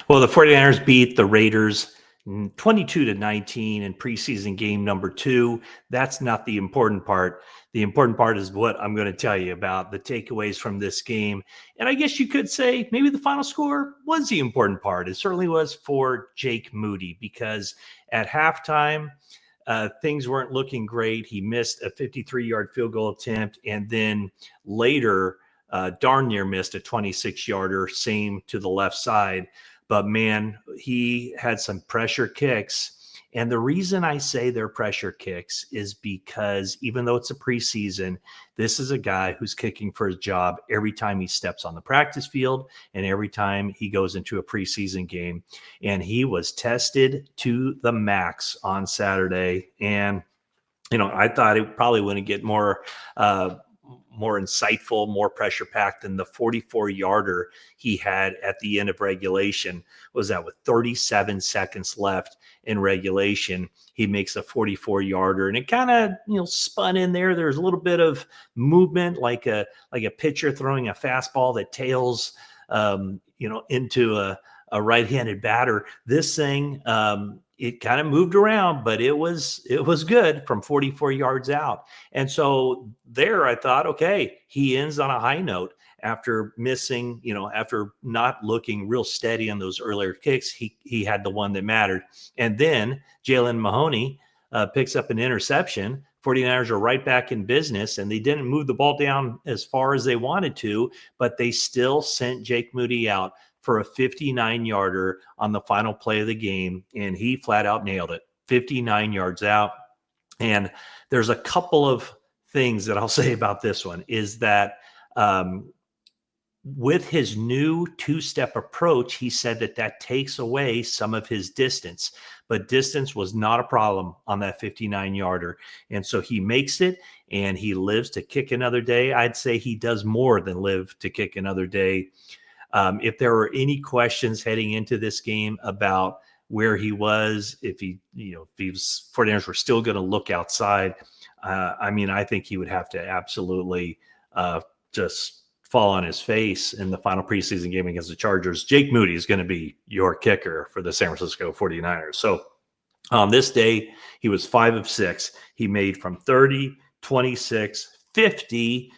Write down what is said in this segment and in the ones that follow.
Well, the 49ers beat the Raiders 22-19 in preseason game number 2. That's not the important part. The important part is what I'm going to tell you about the takeaways from this game. And I guess you could say maybe the final score was the important part. It certainly was for Jake Moody, because at halftime, things weren't looking great. He missed a 53-yard field goal attempt, and then later, darn near missed a 26-yarder, same to the left side. But man, he had some pressure kicks. And the reason I say they're pressure kicks is because even though it's a preseason, this is a guy who's kicking for his job every time he steps on the practice field and every time he goes into a preseason game. And he was tested to the max on Saturday. And, I thought it probably wouldn't get more insightful, more pressure packed than the 44-yarder he had at the end of regulation. Was that with 37 seconds left in regulation? He makes a 44-yarder, and it kind of spun in there. There's a little bit of movement, like a pitcher throwing a fastball that tails into a right-handed batter. This thing, it kind of moved around, but it was good from 44 yards out. And so there I thought, okay, he ends on a high note after missing, after not looking real steady on those earlier kicks. He had the one that mattered. And then Jalen Mahoney picks up an interception. 49ers are right back in business, and they didn't move the ball down as far as they wanted to, but they still sent Jake Moody out for a 59-yarder on the final play of the game, and he flat out nailed it. 59 yards out. And there's a couple of things that I'll say about this one is that with his new two-step approach, he said that takes away some of his distance, but distance was not a problem on that 59-yarder. And so he makes it, and he lives to kick another day. I'd say he does more than live to kick another day. If there were any questions heading into this game about where he was, if he was 49ers were still going to look outside, I think he would have to absolutely just fall on his face in the final preseason game against the Chargers. Jake Moody is going to be your kicker for the San Francisco 49ers. So on this day, he was 5 of 6. He made from 30, 26, 50,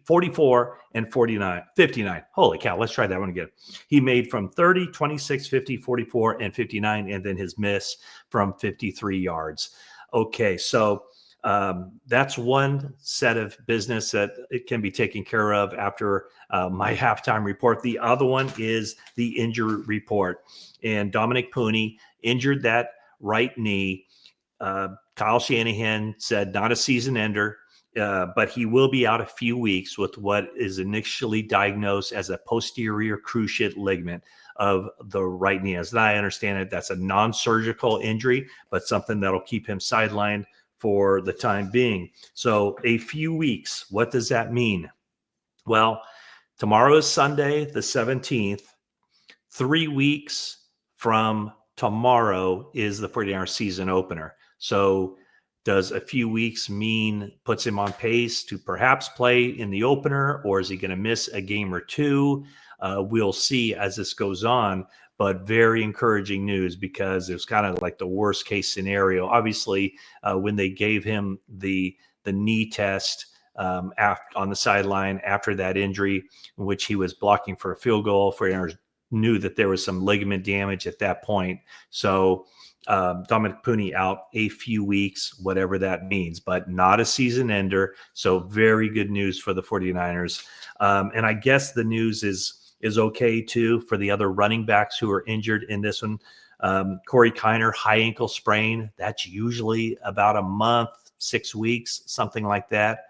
44, and 49, 59. Holy cow, let's try that one again. He made from 30, 26, 50, 44, and 59, and then his miss from 53 yards. Okay, so that's one set of business that it can be taken care of after my halftime report. The other one is the injury report. And Dominic Puni injured that right knee. Kyle Shanahan said not a season ender. But he will be out a few weeks with what is initially diagnosed as a posterior cruciate ligament of the right knee. As I understand it, that's a non-surgical injury, but something that'll keep him sidelined for the time being. So a few weeks, what does that mean? Well, tomorrow is Sunday, the 17th. 3 weeks from tomorrow is the 49ers season opener. So does a few weeks mean puts him on pace to perhaps play in the opener, or is he going to miss a game or two? We'll see as this goes on, but very encouraging news because it was kind of like the worst case scenario. Obviously, when they gave him the knee test on the sideline after that injury, in which he was blocking for a field goal, 49ers knew that there was some ligament damage at that point. So Dominic Puni out a few weeks, whatever that means, but not a season ender. So very good news for the 49ers. And I guess the news is okay too for the other running backs who are injured in this one. Corey Kiner, high ankle sprain. That's usually about a month, 6 weeks, something like that.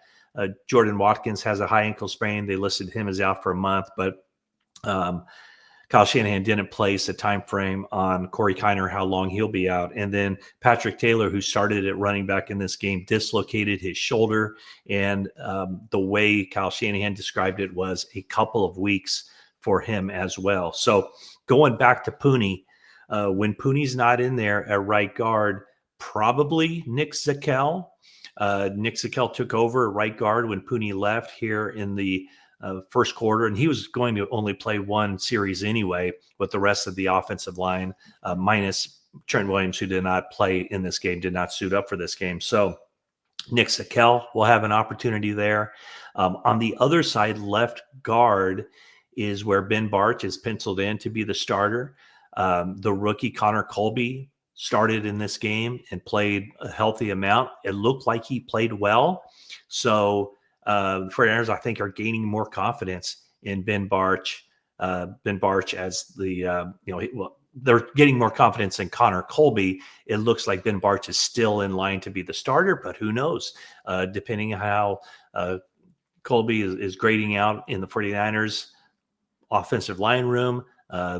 Jordan Watkins has a high ankle sprain. They listed him as out for a month, but Kyle Shanahan didn't place a time frame on Corey Kiner, how long he'll be out. And then Patrick Taylor, who started at running back in this game, dislocated his shoulder. And the way Kyle Shanahan described it was a couple of weeks for him as well. So going back to Puni, when Puni's not in there at right guard, probably Nick Zakelj. Nick Zakelj took over at right guard when Puni left here in the first quarter, and he was going to only play one series anyway with the rest of the offensive line, minus Trent Williams, who did not play in this game, did not suit up for this game. So Nick Zakelj will have an opportunity there. On the other side, left guard is where Ben Bartch is penciled in to be the starter. The rookie Connor Colby started in this game and played a healthy amount. It looked like he played well. So the 49ers, I think, are gaining more confidence in Ben Bartch as the, they're getting more confidence in Connor Colby. It looks like Ben Bartch is still in line to be the starter, but who knows? Depending on how Colby is grading out in the 49ers offensive line room,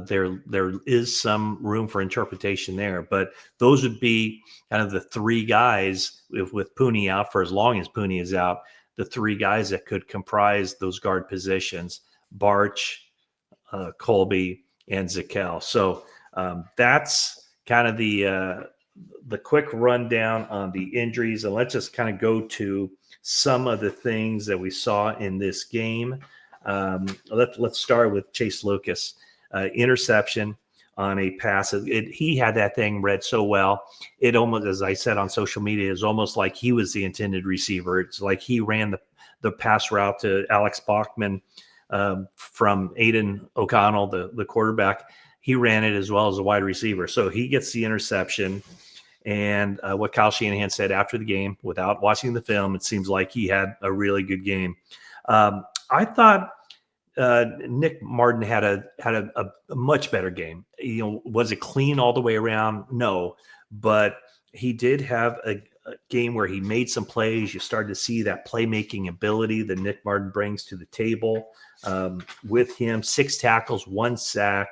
there is some room for interpretation there. But those would be kind of the three guys, with Puni out for as long as Puni is out, the three guys that could comprise those guard positions: Bartch, Colby, and Zakelj. So that's kind of the quick rundown on the injuries. And let's just kind of go to some of the things that we saw in this game. Let's start with Chase Lucas. Interception on a pass. He had that thing read so well. It almost, as I said on social media, is almost like he was the intended receiver. It's like he ran the pass route to Alex Bachman from Aiden O'Connell, the quarterback. He ran it as well as a wide receiver. So he gets the interception. And what Kyle Shanahan said after the game, without watching the film, it seems like he had a really good game. I thought Nick Martin had a much better game. Was it clean all the way around? No, but he did have a game where he made some plays. You started to see that playmaking ability that Nick Martin brings to the table. With him, 6 tackles, 1 sack.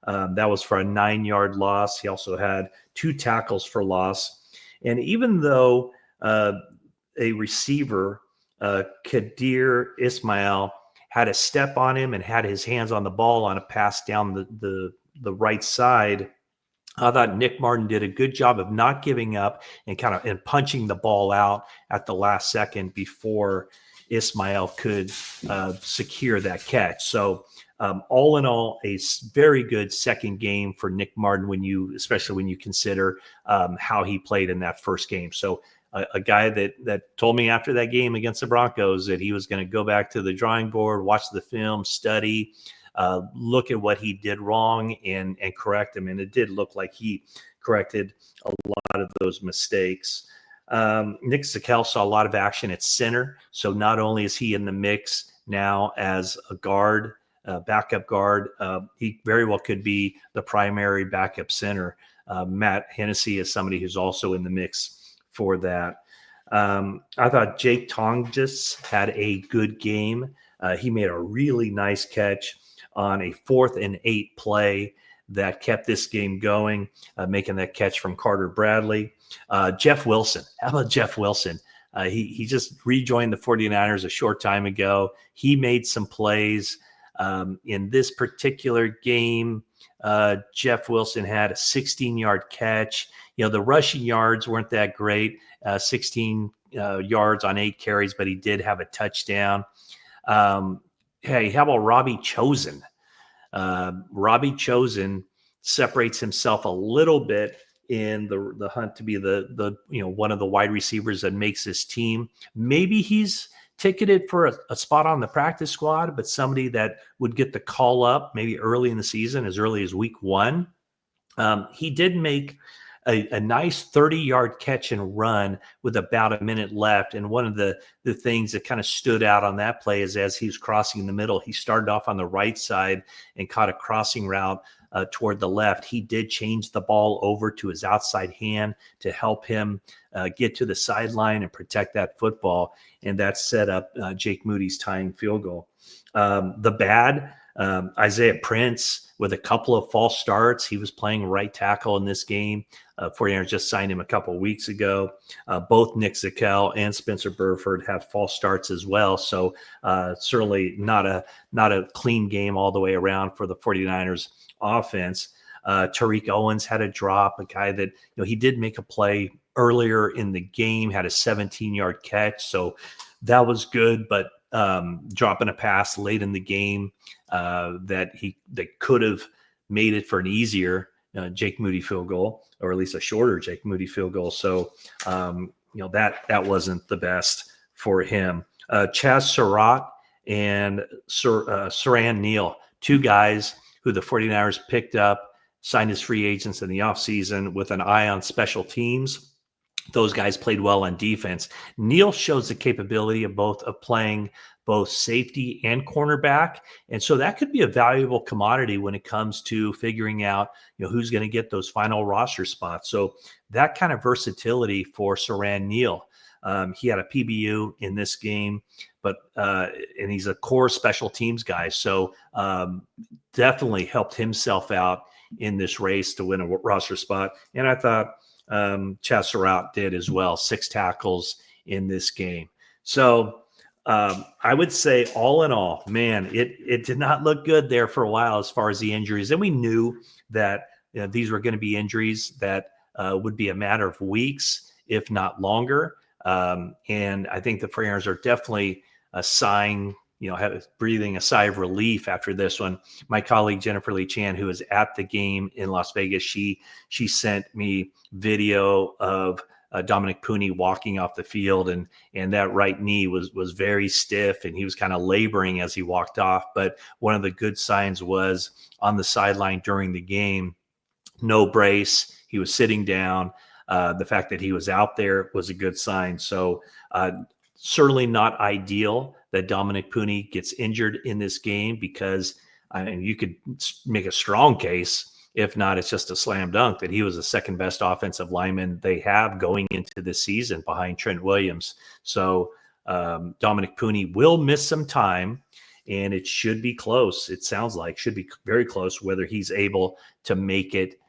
That was for a 9-yard loss. He also had 2 tackles for loss. And even though a receiver, Kadir Ismail, had a step on him and had his hands on the ball on a pass down the right side, I thought Nick Martin did a good job of not giving up and punching the ball out at the last second before Ismail could secure that catch. So all in all, a very good second game for Nick Martin, especially when you consider how he played in that first game. So a guy that told me after that game against the Broncos that he was going to go back to the drawing board, watch the film, study, look at what he did wrong and correct him. And it did look like he corrected a lot of those mistakes. Nick Zakelj saw a lot of action at center. So not only is he in the mix now as a guard, backup guard, he very well could be the primary backup center. Matt Hennessy is somebody who's also in the mix for that. I thought Jake Tonges had a good game. He made a really nice catch on a 4th and 8 play that kept this game going, making that catch from Carter Bradley. Jeff Wilson. How about Jeff Wilson? He just rejoined the 49ers a short time ago. He made some plays. In this particular game, Jeff Wilson had a 16-yard catch. The rushing yards weren't that great, 16 yards on 8 carries, but he did have a touchdown. Hey, how about Robbie Chosen? Robbie Chosen separates himself a little bit in the hunt to be the one of the wide receivers that makes this team. Maybe he's ticketed for a spot on the practice squad, but somebody that would get the call up maybe early in the season, as early as week 1. He did make a nice 30-yard catch and run with about a minute left. And one of the things that kind of stood out on that play is as he was crossing the middle, he started off on the right side and caught a crossing route toward the left. He did change the ball over to his outside hand to help him get to the sideline and protect that football. And that set up Jake Moody's tying field goal. The bad, Isaiah Prince with a couple of false starts. He was playing right tackle in this game. 49ers just signed him a couple of weeks ago. Both Nick Zakelj and Spencer Burford have false starts as well. So certainly not a clean game all the way around for the 49ers offense. Tariq Owens had a drop, a guy that, he did make a play earlier in the game, had a 17-yard catch. So that was good. But dropping a pass late in the game that could have made it for an easier Jake Moody field goal, or at least a shorter Jake Moody field goal. So, that wasn't the best for him. Chaz Surratt and Saran Neal, two guys who the 49ers picked up, signed as free agents in the offseason with an eye on special teams. Those guys played well on defense. Neal shows the capability of playing both safety and cornerback. And so that could be a valuable commodity when it comes to figuring out, who's going to get those final roster spots. So that kind of versatility for Saran Neal. He had a PBU in this game, and he's a core special teams guy. So definitely helped himself out in this race to win a roster spot. And I thought Chaz Surratt did as well, 6 tackles in this game. So I would say all in all, man, it did not look good there for a while as far as the injuries. And we knew that these were going to be injuries that would be a matter of weeks, if not longer. And I think the 49ers are definitely breathing a sigh of relief after this one. My colleague Jennifer Lee Chan, who was at the game in Las Vegas, she sent me video of Dominic Puni walking off the field, and that right knee was very stiff, and he was kind of laboring as he walked off. But one of the good signs was on the sideline during the game, no brace. He was sitting down. The fact that he was out there was a good sign. So certainly not ideal that Dominic Puni gets injured in this game, because you could make a strong case. If not, it's just a slam dunk that he was the second best offensive lineman they have going into this season behind Trent Williams. So Dominic Puni will miss some time, and it should be close. It sounds like should be very close whether he's able to make it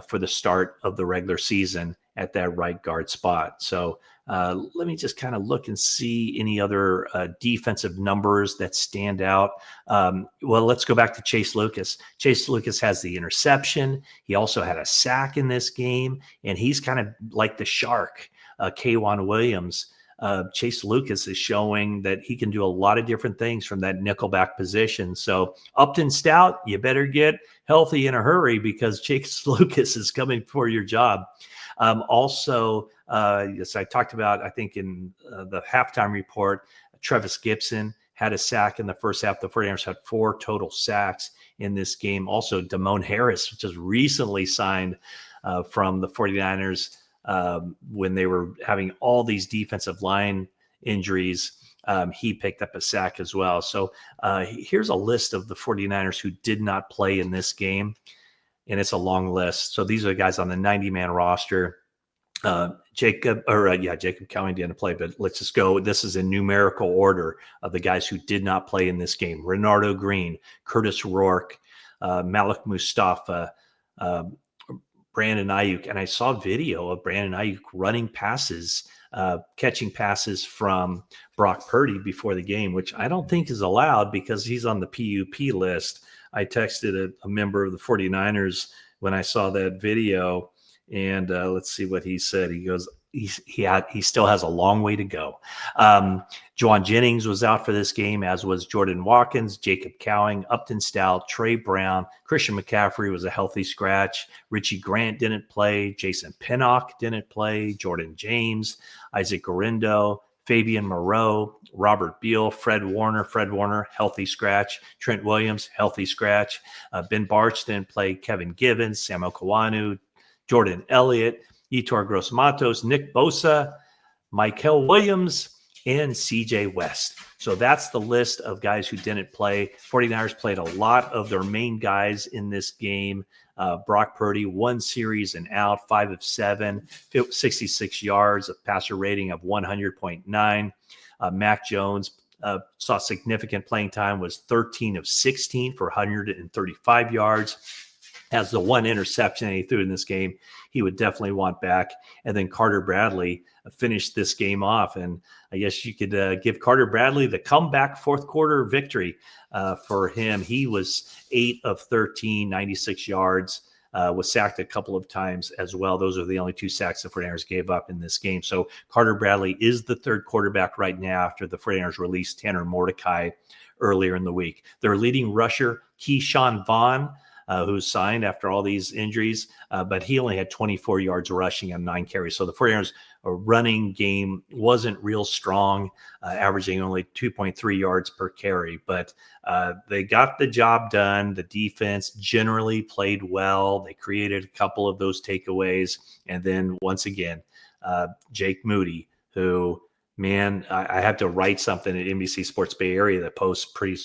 for the start of the regular season at that right guard spot. So let me just kind of look and see any other defensive numbers that stand out. Well, let's go back to Chase Lucas. Chase Lucas has the interception. He also had a sack in this game, and he's kind of like the shark, K'Wan Williams. Chase Lucas is showing that he can do a lot of different things from that nickelback position. So Upton Stout, you better get healthy in a hurry, because Chase Lucas is coming for your job. Also, as I talked about, I think in the halftime report, Trevis Gibson had a sack in the first half. The 49ers had 4 total sacks in this game. Also, Damone Harris, which just recently signed from the 49ers when they were having all these defensive line injuries. He picked up a sack as well. So here's a list of the 49ers who did not play in this game, and it's a long list. So these are the guys on the 90-man roster. Jacob Cowing didn't play, but let's just go. This is in numerical order of the guys who did not play in this game: Renardo Green, Curtis Rourke, Malik Mustafa, Brandon Ayuk. And I saw video of Brandon Ayuk running passes, catching passes from Brock Purdy before the game, which I don't think is allowed because he's on the PUP list. I texted a member of the 49ers when I saw that video, and let's see what he said. He goes, he still has a long way to go. Juwan Jennings was out for this game, as was Jordan Watkins, Jacob Cowing, Upton Stout, Trey Brown. Christian McCaffrey was a healthy scratch. Richie Grant didn't play. Jason Pinnock didn't play. Jordan James, Isaac Gorindo, Fabian Moreau, Robert Beal, Fred Warner, healthy scratch. Trent Williams, healthy scratch. Ben Barch didn't play. Kevin Givens, Samuel Kawanu, Jordan Elliott, Yetur Gross-Matos, Nick Bosa, Michael Williams, and CJ West. So that's the list of guys who didn't play. 49ers played a lot of their main guys in this game. Brock Purdy, 1 series and out, 5 of 7, 66 yards, a passer rating of 100.9. Mac Jones saw significant playing time, was 13 of 16 for 135 yards. Has the 1 interception that he threw in this game, he would definitely want back. And then Carter Bradley finished this game off. And I guess you could give Carter Bradley the comeback fourth quarter victory for him. He was 8 of 13, 96 yards. was sacked a couple of times as well. Those are the only 2 sacks the 49ers gave up in this game. So Carter Bradley is the 3rd quarterback right now after the 49ers released Tanner Mordecai earlier in the week. Their leading rusher, Keyshawn Vaughn, who's signed after all these injuries, but he only had 24 yards rushing on 9 carries. So the 49ers running game wasn't real strong, averaging only 2.3 yards per carry, but they got the job done. The defense generally played well. They created a couple of those takeaways. And then once again, Jake Moody, who, man, I have to write something at NBC Sports Bay Area that posts pretty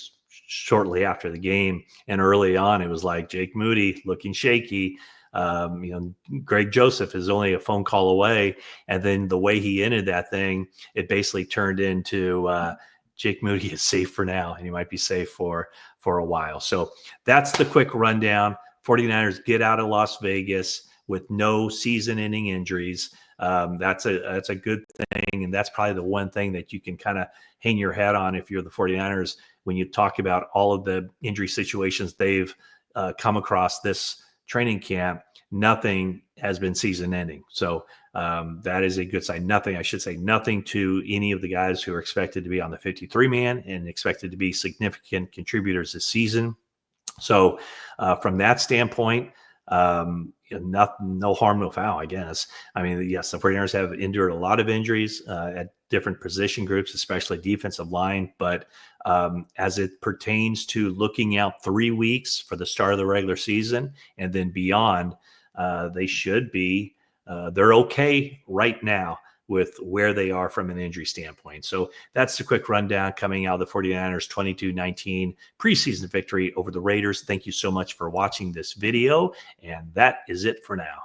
shortly after the game. And early on, it was like Jake Moody looking shaky. Greg Joseph is only a phone call away. And then the way he ended that thing, it basically turned into Jake Moody is safe for now, and he might be safe for a while. So that's the quick rundown. 49ers get out of Las Vegas with no season-ending injuries. That's a good thing, and that's probably the one thing that you can kind of hang your hat on if you're the 49ers when you talk about all of the injury situations they've come across this training camp. Nothing has been season-ending, so that is a good sign. Nothing to any of the guys who are expected to be on the 53-man and expected to be significant contributors this season. So from that standpoint, no harm, no foul, I guess. I mean, yes, the 49ers have endured a lot of injuries at different position groups, especially defensive line. But as it pertains to looking out 3 weeks for the start of the regular season and then beyond, they should be, they're okay right now with where they are from an injury standpoint. So that's the quick rundown coming out of the 49ers 22-19 preseason victory over the Raiders. Thank you so much for watching this video, and that is it for now.